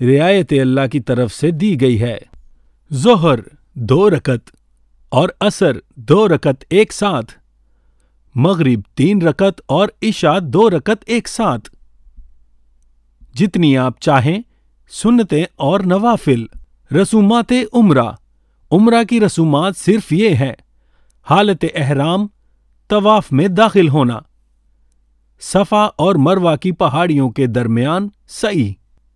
رعایت اللہ کی طرف سے دی گئی ہے۔ ظہر 2 رکعت اور عصر 2 رکعت ایک ساتھ، مغرب 3 رکعت اور عشاء 2 رکعت ایک ساتھ، جتنی آپ چاہیں سنتیں اور نوافل۔ رسومات عمرہ کی رسومات صرف یہ ہے: حالت احرام، طواف میں داخل ہونا، صفا اور مروہ کی پہاڑیوں کے درمیان سعی،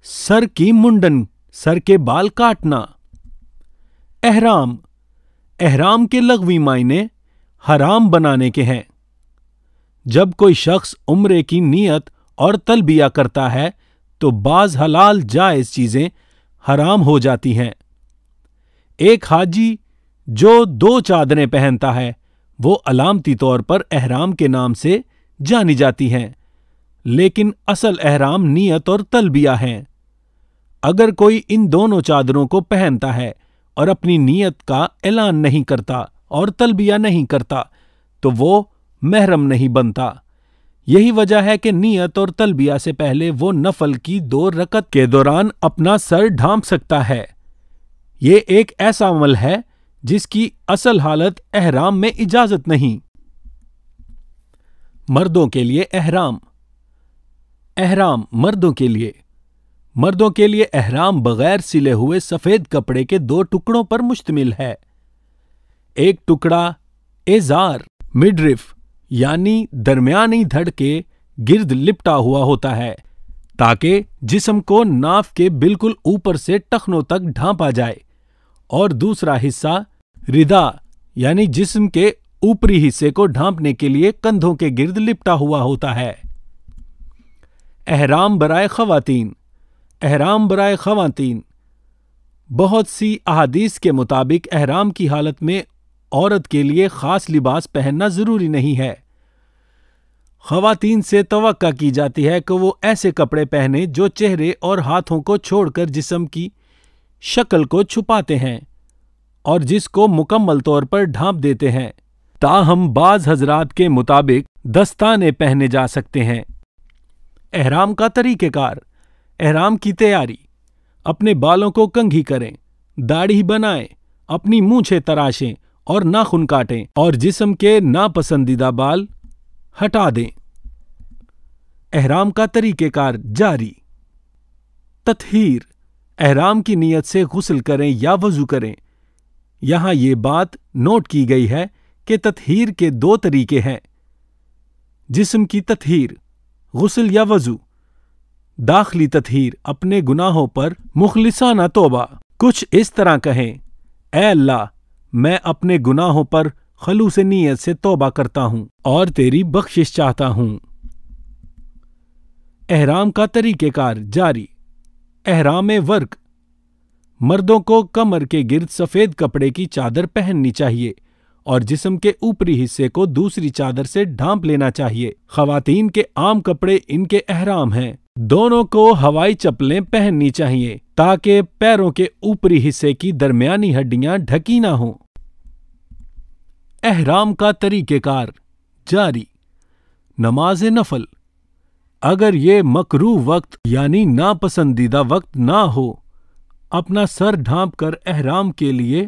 سر کی منڈن، سر کے بال کاٹنا۔ احرام کے لغوی معنی حرام بنانے کے ہیں۔ جب کوئی شخص عمرے کی نیت اور تلبیہ کرتا ہے تو بعض حلال جائز چیزیں حرام ہو جاتی ہیں۔ ایک حاجی جو 2 چادریں پہنتا ہے وہ علامتی طور پر احرام کے نام سے جانی جاتی ہیں، لیکن اصل احرام نیت اور تلبیہ ہیں۔ اگر کوئی ان دونوں چادروں کو پہنتا ہے اور اپنی نیت کا اعلان نہیں کرتا اور تلبیہ نہیں کرتا تو وہ محرم نہیں بنتا۔ یہی وجہ ہے کہ نیت اور تلبیہ سے پہلے وہ نفل کی 2 رکعت کے دوران اپنا سر ڈھانپ سکتا ہے۔ یہ ایک ایسا عمل ہے جس کی اصل حالت احرام میں اجازت نہیں۔ مردوں کے لیے احرام مردوں کے لیے احرام بغیر سلے ہوئے سفید کپڑے کے 2 ٹکڑوں پر مشتمل ہے۔ ایک ٹکڑا ازار مڈرف یعنی درمیانی دھڑ کے گرد لپٹا ہوا ہوتا ہے تاکہ جسم کو ناف کے بالکل اوپر سے ٹخنوں تک ڈھانپا جائے، اور دوسرا حصہ ردا یعنی جسم کے اوپری حصے کو ڈھانپنے کے لیے کندھوں کے گرد لپٹا ہوا ہوتا ہے۔ احرام برائے خواتین بہت سی احادیث کے مطابق احرام کی حالت میں عورت کے لیے خاص لباس پہننا ضروری نہیں ہے۔ خواتین سے توقع کی جاتی ہے کہ وہ ایسے کپڑے پہنیں جو چہرے اور ہاتھوں کو چھوڑ کر جسم کی شکل کو چھپاتے ہیں اور جس کو مکمل طور پر ڈھانپ دیتے ہیں۔ تاہم بعض حضرات کے مطابق دستانے پہنے جا سکتے ہیں۔ احرام کا طریقہ کار: احرام کی تیاری: اپنے بالوں کو کنگھی کریں، داڑھی بنائیں، اپنی مونچھیں تراشیں اور ناخن کاٹیں اور جسم کے ناپسندیدہ بال ہٹا دیں۔ احرام کا طریقہ کار جاری: تطہیر: احرام کی نیت سے غسل کریں یا وضو کریں۔ یہاں یہ بات نوٹ کی گئی ہے کہ تطہیر کے 2 طریقے ہیں: جسم کی تطہیر غسل یا وضو، داخلی تطہیر اپنے گناہوں پر مخلصانہ توبہ۔ کچھ اس طرح کہیں: اے اللہ، میں اپنے گناہوں پر خلوص نیت سے توبہ کرتا ہوں اور تیری بخشش چاہتا ہوں۔ احرام کا طریقہ کار جاری: احرام ورک: مردوں کو کمر کے گرد سفید کپڑے کی چادر پہننی چاہیے اور جسم کے اوپری حصے کو دوسری چادر سے ڈھانپ لینا چاہیے۔ خواتین کے عام کپڑے ان کے احرام ہیں۔ دونوں کو ہوائی چپلیں پہننی چاہیے تاکہ پیروں کے اوپری حصے کی درمیانی ہڈیاں ڈھکی نہ ہوں۔ احرام کا طریقہ کار جاری: نماز نفل: اگر یہ مکروہ وقت یعنی ناپسندیدہ وقت نہ ہو، اپنا سر ڈھانپ کر احرام کے لیے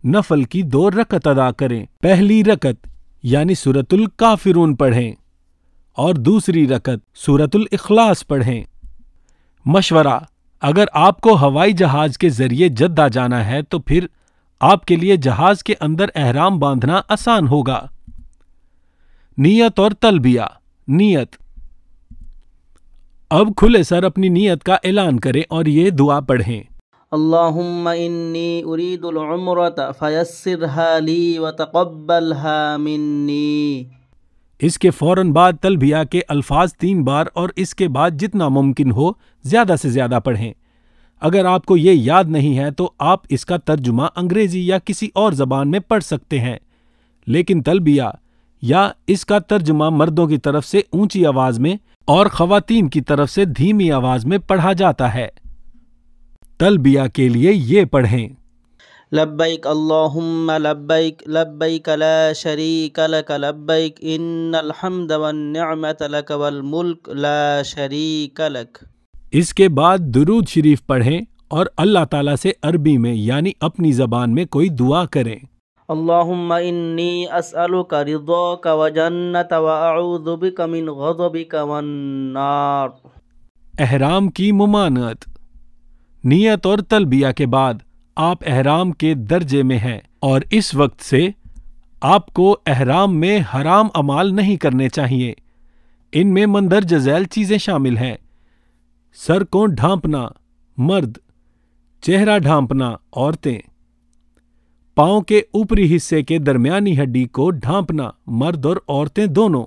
نفل کی 2 رکعت ادا کریں۔ پہلی رکعت یعنی سورۃ الکافرون پڑھیں اور دوسری رکعت سورۃ الاخلاص پڑھیں۔ مشورہ: اگر آپ کو ہوائی جہاز کے ذریعے جدہ جانا ہے تو پھر آپ کے لیے جہاز کے اندر احرام باندھنا آسان ہوگا۔ نیت اور تلبیہ: نیت: اب کھلے سر اپنی نیت کا اعلان کریں اور یہ دعا پڑھیں: اللہم انی ارید العمرۃ فیسرھا لی وتقبلھا منی۔ اس کے فوراً بعد تلبیہ کے الفاظ 3 بار اور اس کے بعد جتنا ممکن ہو زیادہ سے زیادہ پڑھیں۔ اگر آپ کو یہ یاد نہیں ہے تو آپ اس کا ترجمہ انگریزی یا کسی اور زبان میں پڑھ سکتے ہیں، لیکن تلبیہ یا اس کا ترجمہ مردوں کی طرف سے اونچی آواز میں اور خواتین کی طرف سے دھیمی آواز میں پڑھا جاتا ہے۔ تلبیہ کے لیے یہ پڑھیں: لبیک اللہم لبیک لبیک لا شریک لک لبیک ان الحمد والنعمت لک والملک لا شریک لک۔ اس کے بعد درود شریف پڑھیں اور اللہ تعالیٰ سے عربی میں یعنی اپنی زبان میں کوئی دعا کریں۔ اللہم انی اسألک رضاک وجنت واعوذ بک من غضبک والنار۔ احرام کی ممانعت۔ نیت اور تلبیہ کے بعد آپ احرام کے درجے میں ہیں اور اس وقت سے آپ کو احرام میں حرام اعمال نہیں کرنے چاہیے۔ ان میں مندرجہ ذیل چیزیں شامل ہیں: سر کو ڈھانپنا مرد، چہرہ ڈھانپنا عورتیں، پاؤں کے اوپری حصے کے درمیانی ہڈی کو ڈھانپنا مرد اور عورتیں دونوں،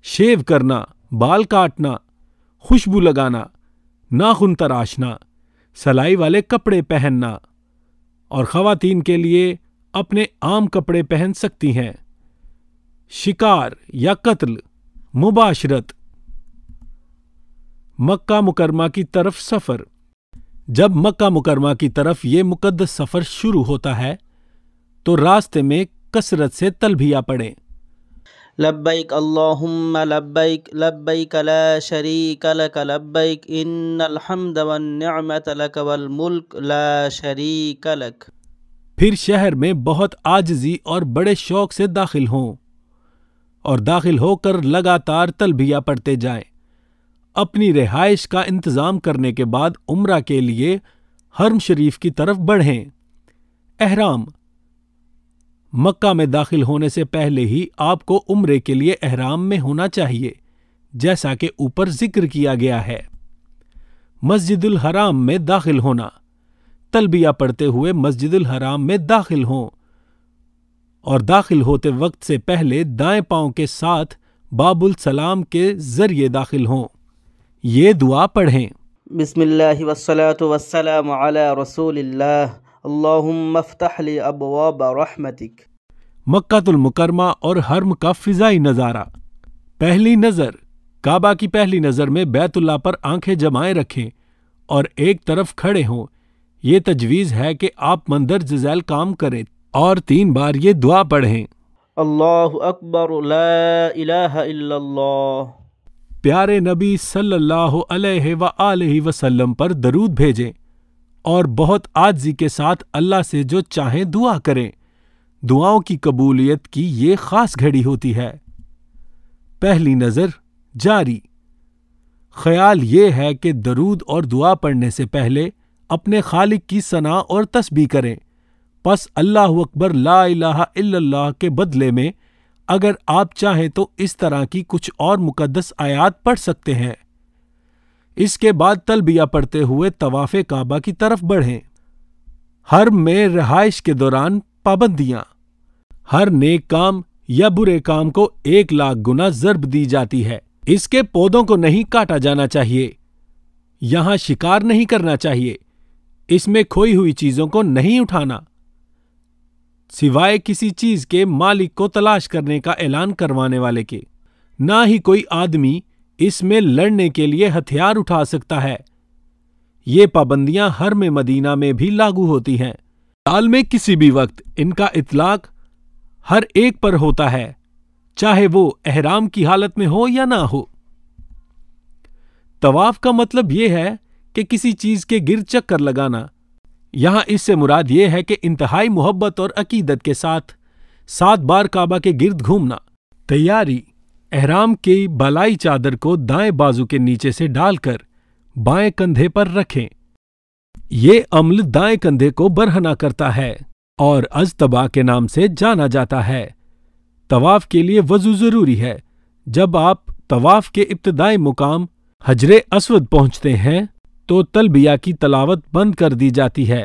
شیو کرنا، بال کاٹنا، خوشبو لگانا، ناخن تراشنا، سلائی والے کپڑے پہننا، اور خواتین کے لیے اپنے عام کپڑے پہن سکتی ہیں۔ شکار یا قتل، مباشرت۔ مکہ مکرمہ کی طرف سفر۔ جب مکہ مکرمہ کی طرف یہ مقدس سفر شروع ہوتا ہے تو راستے میں کثرت سے تلبیہ پڑھیں۔ لبیک اللہم لبیک لبیک لا شریک لک لبیک ان الحمد والنعمت لک والملک لا شریک لک۔ پھر شہر میں بہت عاجزی اور بڑے شوق سے داخل ہوں اور داخل ہو کر لگاتار تلبیہ پڑھتے جائیں۔ اپنی رہائش کا انتظام کرنے کے بعد عمرہ کے لیے حرم شریف کی طرف بڑھیں۔ احرام۔ مکہ میں داخل ہونے سے پہلے ہی آپ کو عمرے کے لیے احرام میں ہونا چاہیے، جیسا کہ اوپر ذکر کیا گیا ہے۔ مسجد الحرام میں داخل ہونا۔ تلبیہ پڑھتے ہوئے مسجد الحرام میں داخل ہوں اور داخل ہوتے وقت سے پہلے دائیں پاؤں کے ساتھ باب السلام کے ذریعے داخل ہوں۔ یہ دعا پڑھیں: بسم اللہ والصلاة والسلام علی رسول اللہ اللہم افتح لی ابواب رحمتک۔ مکہ المکرمہ اور حرم کا فضائی نظارہ۔ پہلی نظر۔ کعبہ کی پہلی نظر میں بیت اللہ پر آنکھیں جمائے رکھیں اور ایک طرف کھڑے ہوں۔ یہ تجویز ہے کہ آپ مندرجہ ذیل کام کریں اور 3 بار یہ دعا پڑھیں: اللہ اکبر لا الہ الا اللہ۔ پیارے نبی صلی اللہ علیہ وآلہ وسلم پر درود بھیجیں اور بہت عاجزی کے ساتھ اللہ سے جو چاہیں دعا کریں۔ دعاؤں کی قبولیت کی یہ خاص گھڑی ہوتی ہے۔ پہلی نظر جاری۔ خیال یہ ہے کہ درود اور دعا پڑھنے سے پہلے اپنے خالق کی ثنا اور تسبیح کریں، پس اللہ اکبر لا الہ الا اللہ کے بدلے میں اگر آپ چاہیں تو اس طرح کی کچھ اور مقدس آیات پڑھ سکتے ہیں۔ اس کے بعد تلبیہ پڑھتے ہوئے طواف کعبہ کی طرف بڑھیں۔ حرم میں رہائش کے دوران پابندیاں۔ ہر نیک کام یا برے کام کو 1,00,000 گنا ضرب دی جاتی ہے۔ اس کے پودوں کو نہیں کاٹا جانا چاہیے، یہاں شکار نہیں کرنا چاہیے، اس میں کھوئی ہوئی چیزوں کو نہیں اٹھانا سوائے کسی چیز کے مالک کو تلاش کرنے کا اعلان کروانے والے کے، نہ ہی کوئی آدمی اس میں لڑنے کے لیے ہتھیار اٹھا سکتا ہے۔ یہ پابندیاں حرم مدینہ میں بھی لاگو ہوتی ہیں۔ سال میں کسی بھی وقت ان کا اطلاق ہر ایک پر ہوتا ہے، چاہے وہ احرام کی حالت میں ہو یا نہ ہو۔ طواف کا مطلب یہ ہے کہ کسی چیز کے گرد چکر لگانا۔ یہاں اس سے مراد یہ ہے کہ انتہائی محبت اور عقیدت کے ساتھ 7 بار کعبہ کے گرد گھومنا۔ تیاری۔ احرام کی بالائی چادر کو دائیں بازو کے نیچے سے ڈال کر بائیں کندھے پر رکھیں۔ یہ عمل دائیں کندھے کو برہنہ کرتا ہے اور اجتبا کے نام سے جانا جاتا ہے۔ طواف کے لیے وضو ضروری ہے۔ جب آپ طواف کے ابتدائی مقام حجر اسود پہنچتے ہیں تو تلبیہ کی تلاوت بند کر دی جاتی ہے۔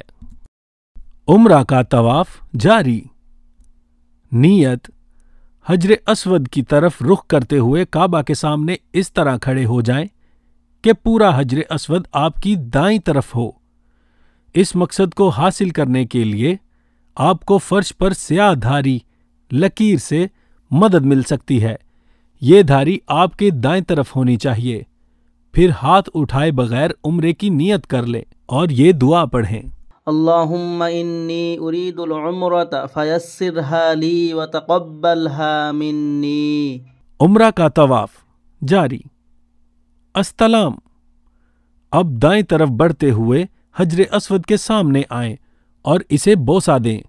عمرہ کا طواف جاری۔ نیت۔ حجر اسود کی طرف رخ کرتے ہوئے کعبہ کے سامنے اس طرح کھڑے ہو جائیں کہ پورا حجر اسود آپ کی دائیں طرف ہو۔ اس مقصد کو حاصل کرنے کے لیے آپ کو فرش پر سیاہ دھاری لکیر سے مدد مل سکتی ہے۔ یہ دھاری آپ کے دائیں طرف ہونی چاہیے۔ پھر ہاتھ اٹھائے بغیر عمرے کی نیت کر لیں اور یہ دعا پڑھیں: اللہم انی ارید العمرۃ فیسرھا لی وتقبلھا منی۔ عمرہ کا طواف جاری۔ استلام۔ اب دائیں طرف بڑھتے ہوئے حجر اسود کے سامنے آئیں اور اسے بوسہ دیں۔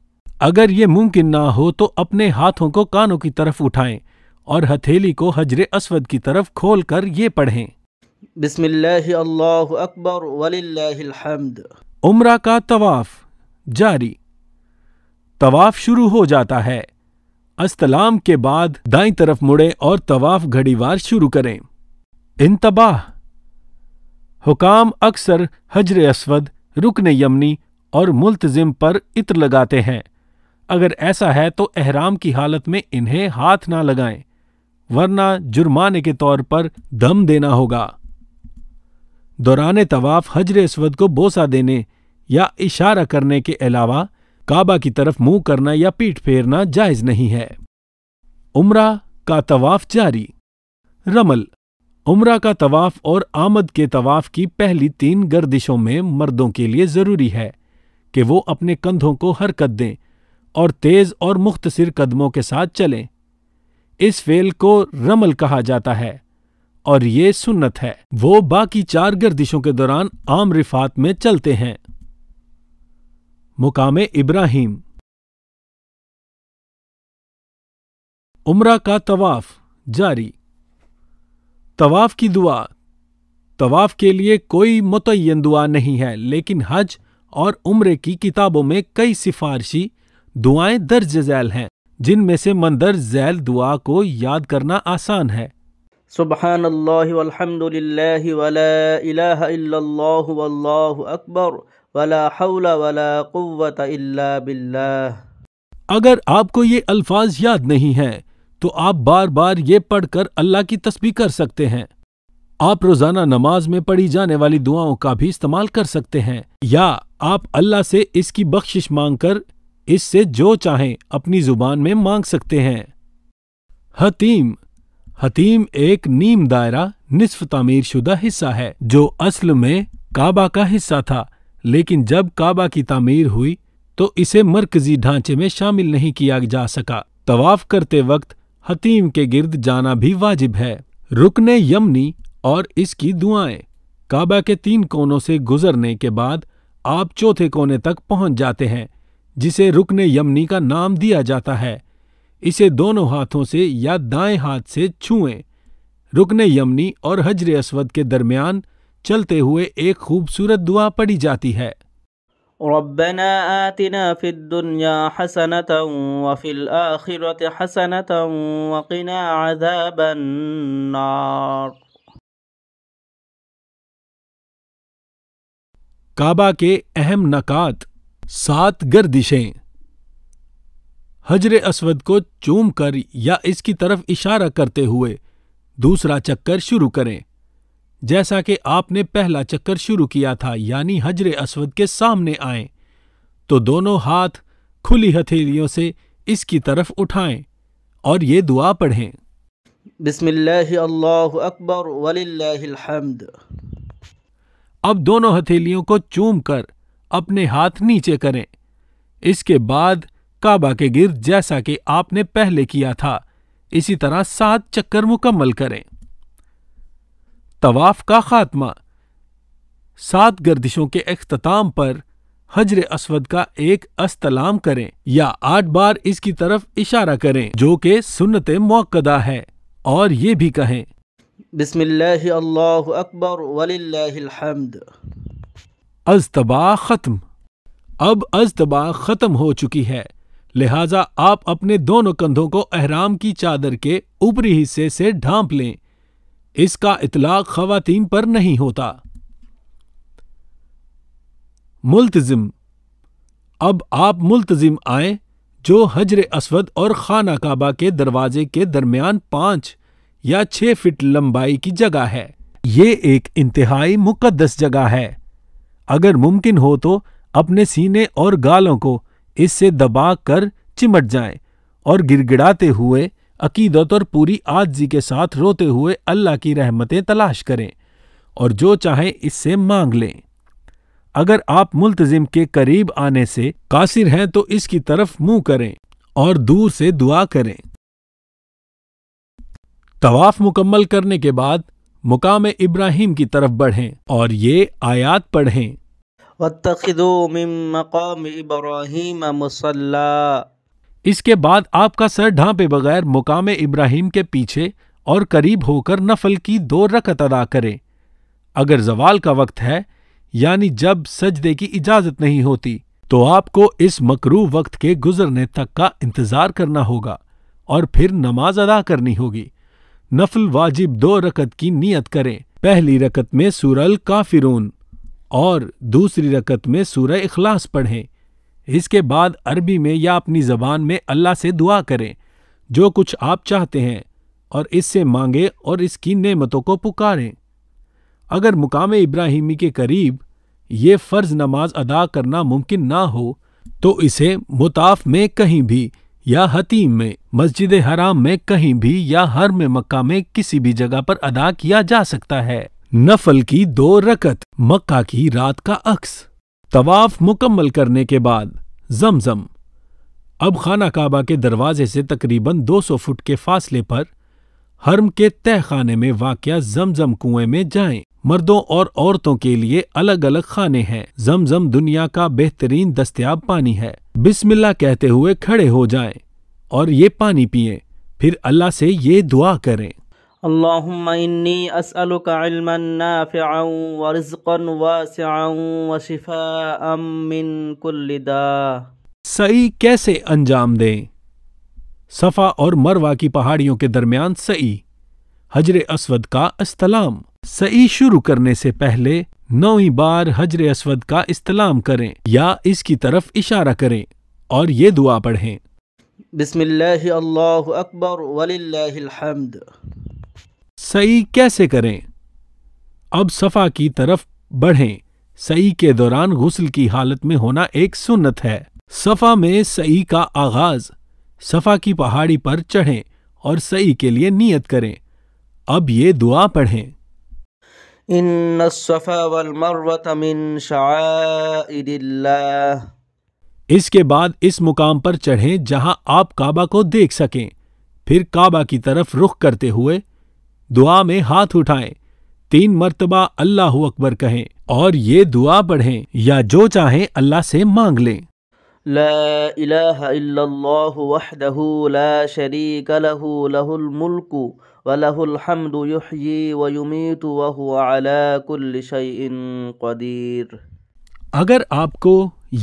اگر یہ ممکن نہ ہو تو اپنے ہاتھوں کو کانوں کی طرف اٹھائیں اور ہتھیلی کو حجر اسود کی طرف کھول کر یہ پڑھیں: بسم اللہ اللہ اکبر وللہ الحمد۔ عمرہ کا طواف جاری۔ طواف شروع ہو جاتا ہے۔ استلام کے بعد دائیں طرف مڑیں اور طواف گھڑی وار شروع کریں۔ انتباہ: حکام اکثر حجر اسود، رکن یمنی اور ملتزم پر عطر لگاتے ہیں۔ اگر ایسا ہے تو احرام کی حالت میں انہیں ہاتھ نہ لگائیں، ورنہ جرمانے کے طور پر دم دینا ہوگا۔ دوران طواف حجر اسود کو بوسہ دینے یا اشارہ کرنے کے علاوہ کعبہ کی طرف منہ کرنا یا پیٹھ پھیرنا جائز نہیں ہے۔ عمرہ کا طواف جاری۔ رمل: عمرہ کا طواف اور آمد کے طواف کی پہلی 3 گردشوں میں مردوں کے لیے ضروری ہے کہ وہ اپنے کندھوں کو حرکت دیں اور تیز اور مختصر قدموں کے ساتھ چلیں۔ اس فعل کو رمل کہا جاتا ہے اور یہ سنت ہے۔ وہ باقی 4 گردشوں کے دوران عام رفات میں چلتے ہیں۔ مقام ابراہیم۔ عمرہ کا طواف جاری۔ طواف کی دعا۔ طواف کے لیے کوئی متعین دعا نہیں ہے، لیکن حج اور عمرے کی کتابوں میں کئی سفارشی دعائیں درج ذیل ہیں، جن میں سے مندرج ذیل دعا کو یاد کرنا آسان ہے۔ سبحان اللہ والحمد للہ ولا الہ الا اللہ واللہ اکبر ولا حول ولا قوة الا باللہ۔ اگر آپ کو یہ الفاظ یاد نہیں ہیں تو آپ بار بار یہ پڑھ کر اللہ کی تسبیح کر سکتے ہیں۔ آپ روزانہ نماز میں پڑھی جانے والی دعاؤں کا بھی استعمال کر سکتے ہیں، یا آپ اللہ سے اس کی بخشش مانگ کر اس سے جو چاہیں اپنی زبان میں مانگ سکتے ہیں۔ حتیم۔ حتیم ایک نیم دائرہ نصف تعمیر شدہ حصہ ہے جو اصل میں کعبہ کا حصہ تھا، لیکن جب کعبہ کی تعمیر ہوئی تو اسے مرکزی ڈھانچے میں شامل نہیں کیا جا سکا۔ طواف کرتے وقت حتیم کے گرد جانا بھی واجب ہے۔ رکن یمنی اور اس کی دعائیں۔ کعبہ کے 3 کونوں سے گزرنے کے بعد آپ چوتھے کونے تک پہنچ جاتے ہیں، جسے رکن یمنی کا نام دیا جاتا ہے۔ اسے دونوں ہاتھوں سے یا دائیں ہاتھ سے چھوئیں۔ رکن یمنی اور حجر اسود کے درمیان چلتے ہوئے ایک خوبصورت دعا پڑھی جاتی ہے: ربنا آتنا فی الدنیا حسنة وفی الآخرة حسنة وقنا عذاب النار۔ کعبہ کے اہم نکات۔ 7 گردشیں۔ حجر اسود کو چوم کر یا اس کی طرف اشارہ کرتے ہوئے دوسرا چکر شروع کریں، جیسا کہ آپ نے پہلا چکر شروع کیا تھا، یعنی حجر اسود کے سامنے آئیں تو دونوں ہاتھ کھلی ہتھیلیوں سے اس کی طرف اٹھائیں اور یہ دعا پڑھیں: بسم اللہ اللہ اکبر وللہ الحمد۔ اب دونوں ہتھیلیوں کو چوم کر اپنے ہاتھ نیچے کریں۔ اس کے بعد کعبہ کے گرد جیسا کہ آپ نے پہلے کیا تھا اسی طرح 7 چکر مکمل کریں۔ طواف کا خاتمہ۔ 7 گردشوں کے اختتام پر حجر اسود کا ایک استلام کریں یا 8 بار اس کی طرف اشارہ کریں، جو کہ سنت موقدہ ہے، اور یہ بھی کہیں: بسم اللہ اللہ اکبر وللہ الحمد۔ اجتباء ختم۔ اب اجتباء ختم ہو چکی ہے، لہٰذا آپ اپنے دونوں کندھوں کو احرام کی چادر کے اوپری حصے سے ڈھانپ لیں۔ اس کا اطلاق خواتین پر نہیں ہوتا۔ ملتزم۔ اب آپ ملتزم آئیں، جو حجر اسود اور خانہ کعبہ کے دروازے کے درمیان 5 یا 6 فٹ لمبائی کی جگہ ہے۔ یہ ایک انتہائی مقدس جگہ ہے۔ اگر ممکن ہو تو اپنے سینے اور گالوں کو اس سے دبا کر چمٹ جائیں اور گڑگڑاتے ہوئے عقیدت اور پوری عاجزی کے ساتھ روتے ہوئے اللہ کی رحمتیں تلاش کریں اور جو چاہیں اس سے مانگ لیں۔ اگر آپ ملتزم کے قریب آنے سے قاصر ہیں تو اس کی طرف منہ کریں اور دور سے دعا کریں۔ طواف مکمل کرنے کے بعد مقام ابراہیم کی طرف بڑھیں اور یہ آیات پڑھیں۔ واتخذوا من مقام ابراہیم مصلی۔ اس کے بعد آپ کا سر ڈھانپے بغیر مقام ابراہیم کے پیچھے اور قریب ہو کر نفل کی 2 رکعت ادا کریں۔ اگر زوال کا وقت ہے یعنی جب سجدے کی اجازت نہیں ہوتی تو آپ کو اس مکروہ وقت کے گزرنے تک کا انتظار کرنا ہوگا اور پھر نماز ادا کرنی ہوگی۔ نفل واجب 2 رکعت کی نیت کریں۔ پہلی رکعت میں سورہ الکافرون اور دوسری رکعت میں سورہ اخلاص پڑھیں۔ اس کے بعد عربی میں یا اپنی زبان میں اللہ سے دعا کریں جو کچھ آپ چاہتے ہیں اور اس سے مانگیں اور اس کی نعمتوں کو پکاریں۔ اگر مقام ابراہیمی کے قریب یہ فرض نماز ادا کرنا ممکن نہ ہو تو اسے مطاف میں کہیں بھی یا حتیم میں، مسجد حرام میں کہیں بھی یا حرم مکہ میں کسی بھی جگہ پر ادا کیا جا سکتا ہے۔ نفل کی 2 رکعت مکہ کی رات کا عکس۔ طواف مکمل کرنے کے بعد زمزم۔ اب خانہ کعبہ کے دروازے سے تقریباً 200 فٹ کے فاصلے پر حرم کے تہ خانے میں واقع زمزم کنویں میں جائیں۔ مردوں اور عورتوں کے لیے الگ الگ خانے ہیں۔ زمزم دنیا کا بہترین دستیاب پانی ہے۔ بسم اللہ کہتے ہوئے کھڑے ہو جائیں اور یہ پانی پئیں، پھر اللہ سے یہ دعا کریں: اللہم انی اسألک علما نافعا ورزقا واسعا وشفاء من کل داء۔ سعی کیسے انجام دیں؟ صفا اور مروہ کی پہاڑیوں کے درمیان سعی، حجر اسود کا استلام۔ سعی شروع کرنے سے پہلے 9 بار حجر اسود کا استلام کریں یا اس کی طرف اشارہ کریں اور یہ دعا پڑھیں: بسم اللہ اللہ اکبر وللہ الحمد۔ سعی کیسے کریں؟ اب صفا کی طرف بڑھیں۔ سعی کے دوران غسل کی حالت میں ہونا ایک سنت ہے۔ صفا میں سعی کا آغاز، صفا کی پہاڑی پر چڑھیں اور سعی کے لیے نیت کریں۔ اب یہ دعا پڑھیں: ان الصفا والمروة من شعائر اللہ۔ اس کے بعد اس مقام پر چڑھیں جہاں آپ کعبہ کو دیکھ سکیں، پھر کعبہ کی طرف رخ کرتے ہوئے دعا میں ہاتھ اٹھائیں، 3 مرتبہ اللہ اکبر کہیں اور یہ دعا پڑھیں یا جو چاہیں اللہ سے مانگ لیں: لا الہ الا اللہ وحدہ لا شریک لہ لہ الملک ولہ الحمد یحیی ویمیت وہو علی کل شیء قدیر۔ اگر آپ کو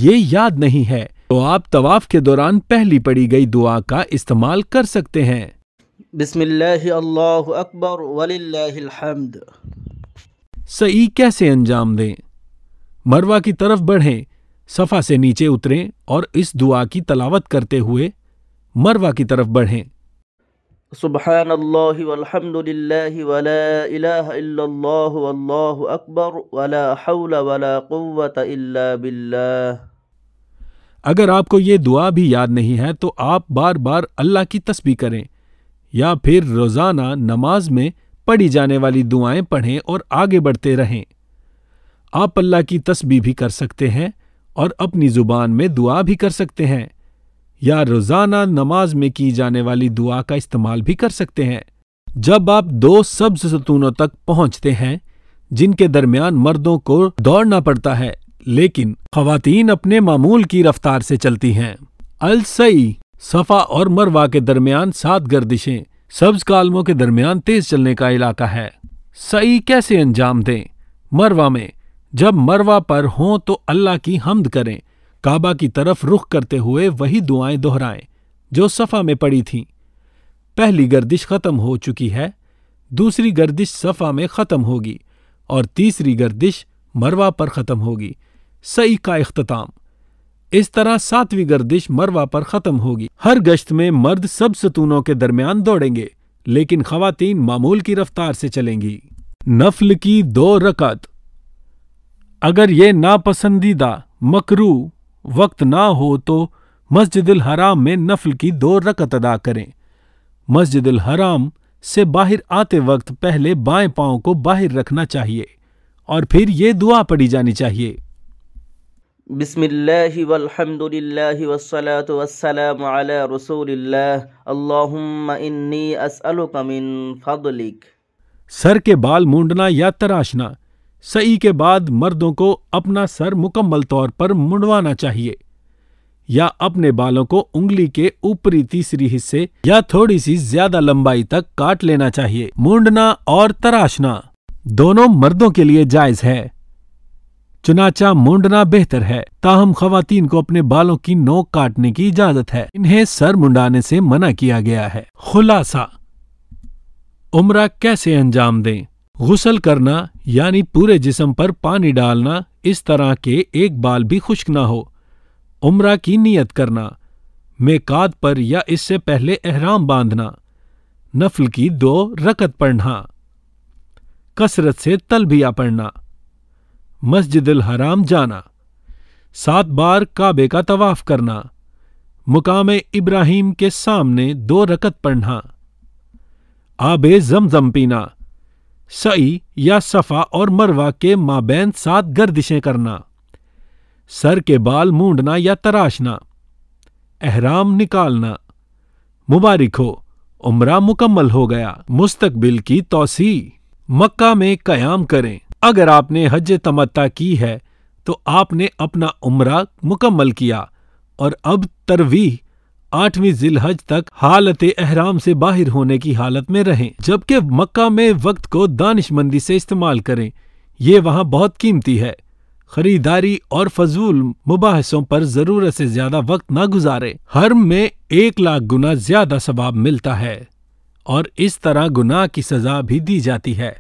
یہ یاد نہیں ہے تو آپ طواف کے دوران پہلی پڑھی گئی دعا کا استعمال کر سکتے ہیں: بسم اللہ اللہ اکبر وللہ الحمد۔ سعی کیسے انجام دیں؟ مروہ کی طرف بڑھیں، صفا سے نیچے اتریں اور اس دعا کی تلاوت کرتے ہوئے مروہ کی طرف بڑھیں: سبحان اللہ والحمد للہ ولا الہ الا اللہ واللہ اکبر ولا حول ولا قوة الا باللہ۔ اگر آپ کو یہ دعا بھی یاد نہیں ہے تو آپ بار بار اللہ کی تسبیح کریں یا پھر روزانہ نماز میں پڑھی جانے والی دعائیں پڑھیں اور آگے بڑھتے رہیں۔ آپ اللہ کی تسبیح بھی کر سکتے ہیں اور اپنی زبان میں دعا بھی کر سکتے ہیں یا روزانہ نماز میں کی جانے والی دعا کا استعمال بھی کر سکتے ہیں۔ جب آپ 2 سبز ستونوں تک پہنچتے ہیں جن کے درمیان مردوں کو دوڑنا پڑتا ہے لیکن خواتین اپنے معمول کی رفتار سے چلتی ہیں، السعی صفا اور مروہ کے درمیان 7 گردشیں، سبز کالموں کے درمیان تیز چلنے کا علاقہ ہے۔ سعی کیسے انجام دیں؟ مروہ میں جب مروہ پر ہوں تو اللہ کی حمد کریں، کعبہ کی طرف رخ کرتے ہوئے وہی دعائیں دہرائیں جو صفا میں پڑی تھیں۔ پہلی گردش ختم ہو چکی ہے، دوسری گردش صفا میں ختم ہوگی اور تیسری گردش مروہ پر ختم ہوگی۔ سعی کا اختتام، اس طرح 7ویں گردش مروہ پر ختم ہوگی۔ ہر گشت میں مرد سب ستونوں کے درمیان دوڑیں گے لیکن خواتین معمول کی رفتار سے چلیں گی۔ نفل کی 2 رکعت۔ اگر یہ ناپسندیدہ مکروہ وقت نہ ہو تو مسجد الحرام میں نفل کی 2 رکعت ادا کریں۔ مسجد الحرام سے باہر آتے وقت پہلے بائیں پاؤں کو باہر رکھنا چاہیے اور پھر یہ دعا پڑھی جانی چاہیے: بسم اللہ والحمد للہ والصلاة والسلام علی رسول اللہ اللہم انی اسألک من فضلک۔ سر کے بال مونڈنا یا تراشنا، سعی کے بعد مردوں کو اپنا سر مکمل طور پر منڈوانا چاہیے یا اپنے بالوں کو انگلی کے اوپری تیسری حصے یا تھوڑی سی زیادہ لمبائی تک کاٹ لینا چاہیے۔ مونڈنا اور تراشنا دونوں مردوں کے لیے جائز ہے، چنانچہ مونڈنا بہتر ہے، تاہم خواتین کو اپنے بالوں کی نوک کاٹنے کی اجازت ہے، انہیں سر منڈانے سے منع کیا گیا ہے۔ خلاصہ، عمرہ کیسے انجام دیں؟ غسل کرنا یعنی پورے جسم پر پانی ڈالنا اس طرح کہ ایک بال بھی خشک نہ ہو، عمرہ کی نیت کرنا، میقات پر یا اس سے پہلے احرام باندھنا، نفل کی 2 رکعت پڑھنا، کثرت سے تلبیہ پڑھنا، مسجد الحرام جانا، 7 بار کعبے کا طواف کرنا، مقام ابراہیم کے سامنے 2 رکعت پڑھنا، آب زمزم پینا، سعی یا صفا اور مروہ کے مابین 7 گردشیں کرنا، سر کے بال مونڈنا یا تراشنا، احرام نکالنا۔ مبارک ہو، عمرہ مکمل ہو گیا۔ مستقبل کی توسیع، مکہ میں قیام کریں۔ اگر آپ نے حج تمتع کی ہے تو آپ نے اپنا عمرہ مکمل کیا اور اب ترویح 8ویں ذی الحج تک حالت احرام سے باہر ہونے کی حالت میں رہیں، جبکہ مکہ میں وقت کو دانش مندی سے استعمال کریں، یہ وہاں بہت قیمتی ہے۔ خریداری اور فضول مباحثوں پر ضرورت سے زیادہ وقت نہ گزارے۔ حرم میں 1,00,000 گنا زیادہ ثواب ملتا ہے اور اس طرح گناہ کی سزا بھی دی جاتی ہے۔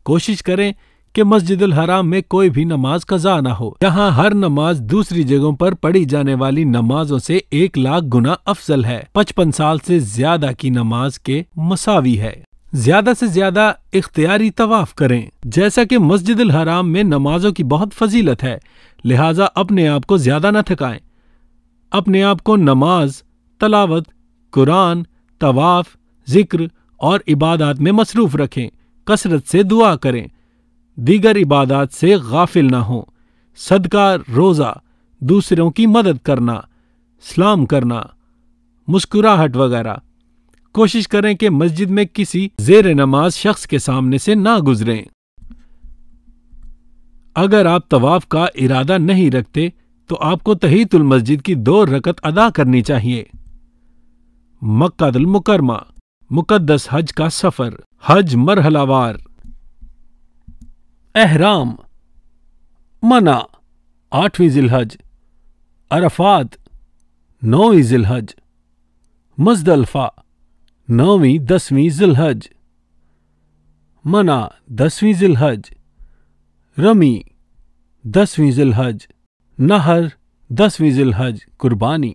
کوشش کریں کہ مسجد الحرام میں کوئی بھی نماز قضا نہ ہو، جہاں ہر نماز دوسری جگہوں پر پڑھی جانے والی نمازوں سے 1,00,000 گنا افضل ہے، 55 سال سے زیادہ کی نماز کے مساوی ہے۔ زیادہ سے زیادہ اختیاری طواف کریں۔ جیسا کہ مسجد الحرام میں نمازوں کی بہت فضیلت ہے، لہٰذا اپنے آپ کو زیادہ نہ تھکائیں، اپنے آپ کو نماز، تلاوت، قرآن، طواف، ذکر اور عبادات میں مصروف رکھیں، کثرت سے دعا کریں، دیگر عبادات سے غافل نہ ہوں، صدقہ، روزہ، دوسروں کی مدد کرنا، سلام کرنا، مسکراہٹ وغیرہ۔ کوشش کریں کہ مسجد میں کسی زیر نماز شخص کے سامنے سے نہ گزریں۔ اگر آپ طواف کا ارادہ نہیں رکھتے تو آپ کو تحیۃ المسجد کی 2 رکعت ادا کرنی چاہیے۔ مکہ المکرمہ، مقدس حج کا سفر، حج مرحلہ وار۔ احرام، منع 8ویں ذی الحج، عرفات 9ویں ذی الحج، مزدلفہ 9ویں 10ویں ذی الحج، منع 10ویں ذی الحج، رمی 10ویں ذی الحج، نہر 10ویں ذی الحج قربانی،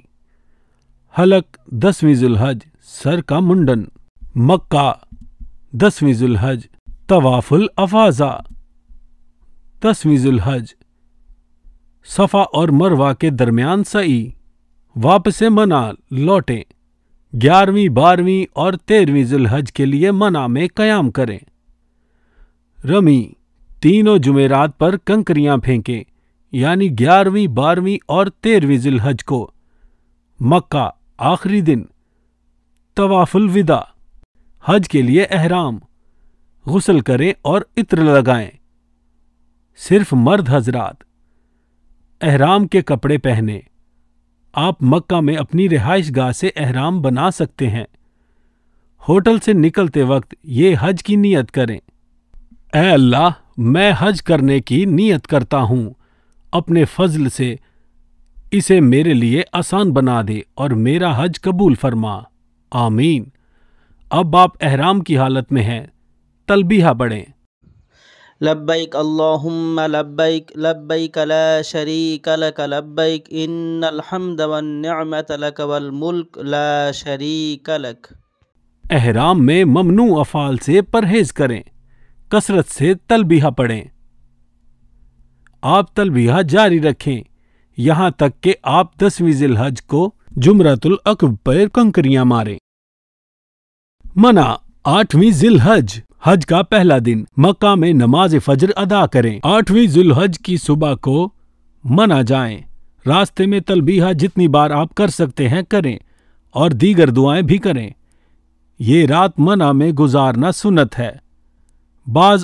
حلق 10ویں ذی الحج سر کا منڈن، مکہ 10ویں ذی الحج، طواف الافاضہ 10ویں ذی الحج، صفا اور مروہ کے درمیان سعی، واپس منع لوٹیں، 11ویں 12ویں اور 13ویں ذی الحج کے لیے منع میں قیام کریں، رمی تینوں جمعرات پر کنکریاں پھینکیں، یعنی 11ویں 12ویں اور 13ویں ذی الحج کو، مکہ آخری دن، طواف الوداع، حج کے لیے احرام، غسل کریں اور عطر لگائیں، صرف مرد حضرات، احرام کے کپڑے پہنے، آپ مکہ میں اپنی رہائش گاہ سے احرام بنا سکتے ہیں، ہوٹل سے نکلتے وقت یہ حج کی نیت کریں، اے اللہ میں حج کرنے کی نیت کرتا ہوں، اپنے فضل سے اسے میرے لیے آسان بنا دے اور میرا حج قبول فرما، آمین۔ اب آپ احرام کی حالت میں ہیں، تلبیہ پڑھیں۔ لبیک اللہم لبیک لبیک لا شریک لک لبیک ان الحمد والنعمت لک والملک لا شریک لک۔ احرام میں ممنوع افعال سے پرہیز کریں، کثرت سے تلبیہ پڑھیں۔ آپ تلبیہ جاری رکھیں یہاں تک کہ آپ 10ویں ذی الحج کو جمرۃ العقبہ پر کنکریاں ماریں۔ منع 8ویں ذی الحج، حج کا پہلا دن، مکہ میں نماز فجر ادا کریں۔ 8ویں ذی الحج کی صبح کو منع جائیں، راستے میں تلبیہ جتنی بار آپ کر سکتے ہیں کریں اور دیگر دعائیں بھی کریں۔ یہ رات منع میں گزارنا سنت ہے۔ بعض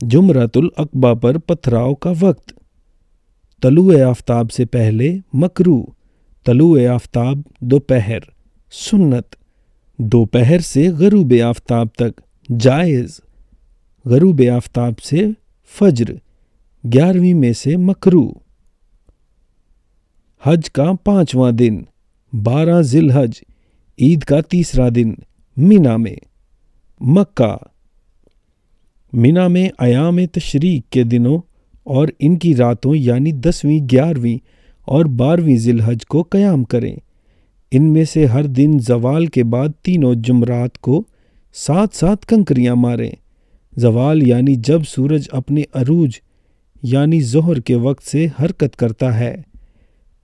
جمرۃ العقبہ پر پتھراؤ کا وقت: طلوع آفتاب سے پہلے مکروہ، طلوع آفتاب دوپہر سنت، دوپہر سے غروب آفتاب تک جائز، غروب آفتاب سے فجر 11ویں میں سے مکروہ۔ حج کا 5واں دن 12 ذی الحج، عید کا تیسرا دن مینا میں۔ مکہ: مینا میں ایام تشریق کے دنوں اور ان کی راتوں یعنی 10ویں، 11ویں اور 12ویں ذی الحج کو قیام کریں۔ ان میں سے ہر دن زوال کے بعد تینوں جمرات کو ساتھ ساتھ کنکریاں ماریں۔ زوال یعنی جب سورج اپنے عروج یعنی ظہر کے وقت سے حرکت کرتا ہے،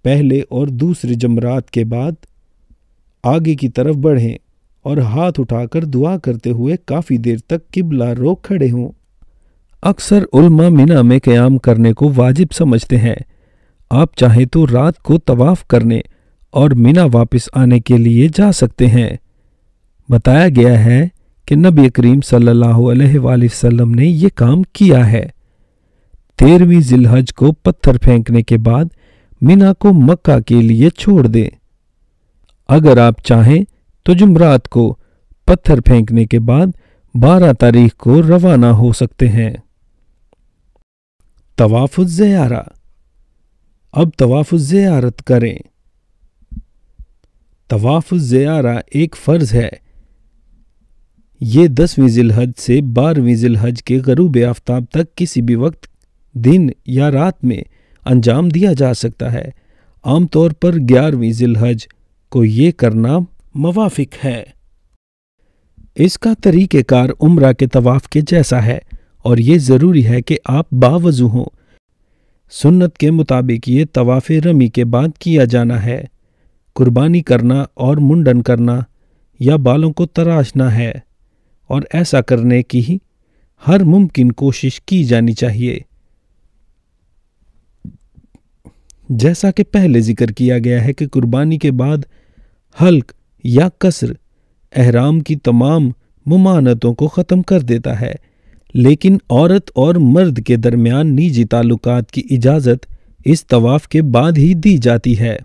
پہلے اور دوسرے جمرات کے بعد آگے کی طرف بڑھیں اور ہاتھ اٹھا کر دعا کرتے ہوئے کافی دیر تک قبلہ روک کھڑے ہوں۔ اکثر علماء مینا میں قیام کرنے کو واجب سمجھتے ہیں۔ آپ چاہیں تو رات کو طواف کرنے اور مینا واپس آنے کے لیے جا سکتے ہیں۔ بتایا گیا ہے کہ نبی کریم صلی اللہ علیہ وآلہ وسلم نے یہ کام کیا ہے۔ 13ویں ذی الحج کو پتھر پھینکنے کے بعد مینا کو مکہ کے لیے چھوڑ دیں۔ اگر آپ چاہیں تو جمرات کو پتھر پھینکنے کے بعد 12 تاریخ کو روانہ ہو سکتے ہیں۔ طواف الزیارہ: اب طواف الزیارت کریں۔ طواف الزیارہ ایک فرض ہے۔ یہ 10ویں ذی الحج سے 12ویں ذی الحج کے غروب آفتاب تک کسی بھی وقت دن یا رات میں انجام دیا جا سکتا ہے۔ عام طور پر 11ویں ذی الحج کو یہ کرنا موافق ہے۔ اس کا طریقہ کار عمرہ کے طواف کے جیسا ہے اور یہ ضروری ہے کہ آپ باوضو ہوں۔ سنت کے مطابق یہ طواف رمی کے بعد کیا جانا ہے۔ قربانی کرنا اور منڈن کرنا یا بالوں کو تراشنا ہے، اور ایسا کرنے کی ہر ممکن کوشش کی جانی چاہیے۔ جیسا کہ پہلے ذکر کیا گیا ہے کہ قربانی کے بعد حلق یا قصر احرام کی تمام ممانعتوں کو ختم کر دیتا ہے، لیکن عورت اور مرد کے درمیان نجی تعلقات کی اجازت اس طواف کے بعد ہی دی جاتی ہے۔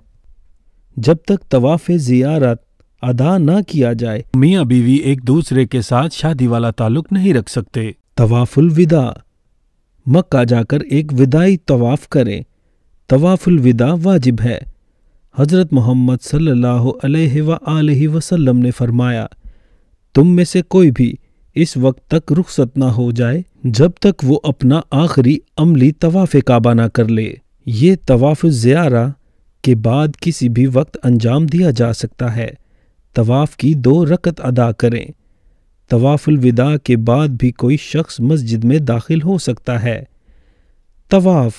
جب تک طواف زیارت ادا نہ کیا جائے میاں بیوی ایک دوسرے کے ساتھ شادی والا تعلق نہیں رکھ سکتے۔ طواف الوداع: مکہ جا کر ایک وداعی طواف کریں۔ طواف الوداع واجب ہے۔ حضرت محمد صلی اللہ علیہ وآلہ وسلم نے فرمایا، تم میں سے کوئی بھی اس وقت تک رخصت نہ ہو جائے جب تک وہ اپنا آخری عملی طواف کعبہ نہ کر لے۔ یہ طواف الزیارہ کے بعد کسی بھی وقت انجام دیا جا سکتا ہے۔ طواف کی 2 رکعت ادا کریں۔ طواف الوداع کے بعد بھی کوئی شخص مسجد میں داخل ہو سکتا ہے۔ طواف،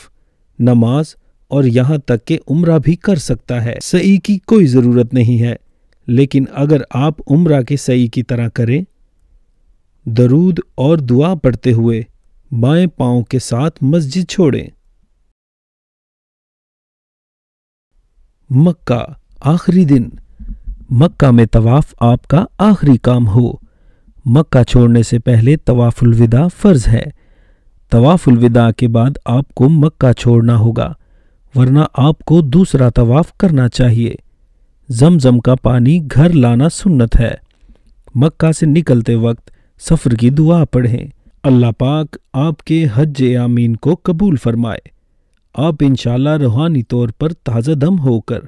نماز اور یہاں تک کہ عمرہ بھی کر سکتا ہے۔ سعی کی کوئی ضرورت نہیں ہے، لیکن اگر آپ عمرہ کے سعی کی طرح کریں، درود اور دعا پڑھتے ہوئے بائیں پاؤں کے ساتھ مسجد چھوڑیں۔ مکہ آخری دن: مکہ میں طواف آپ کا آخری کام ہو۔ مکہ چھوڑنے سے پہلے طواف الوداع فرض ہے۔ طواف الوداع کے بعد آپ کو مکہ چھوڑنا ہوگا، ورنہ آپ کو دوسرا طواف کرنا چاہیے۔ زمزم کا پانی گھر لانا سنت ہے۔ مکہ سے نکلتے وقت سفر کی دعا پڑھیں۔ اللہ پاک آپ کے حج آمین کو قبول فرمائے۔ آپ انشاءاللہ روحانی طور پر تازہ دم ہو کر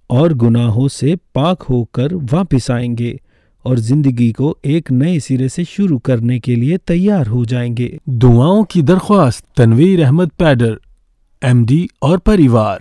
اور گناہوں سے پاک ہو کر واپس آئیں گے اور زندگی کو ایک نئے سرے سے شروع کرنے کے لیے تیار ہو جائیں گے۔ دعاؤں کی درخواست: تنویر احمد پیڈر، ایم ڈی اور پریوار۔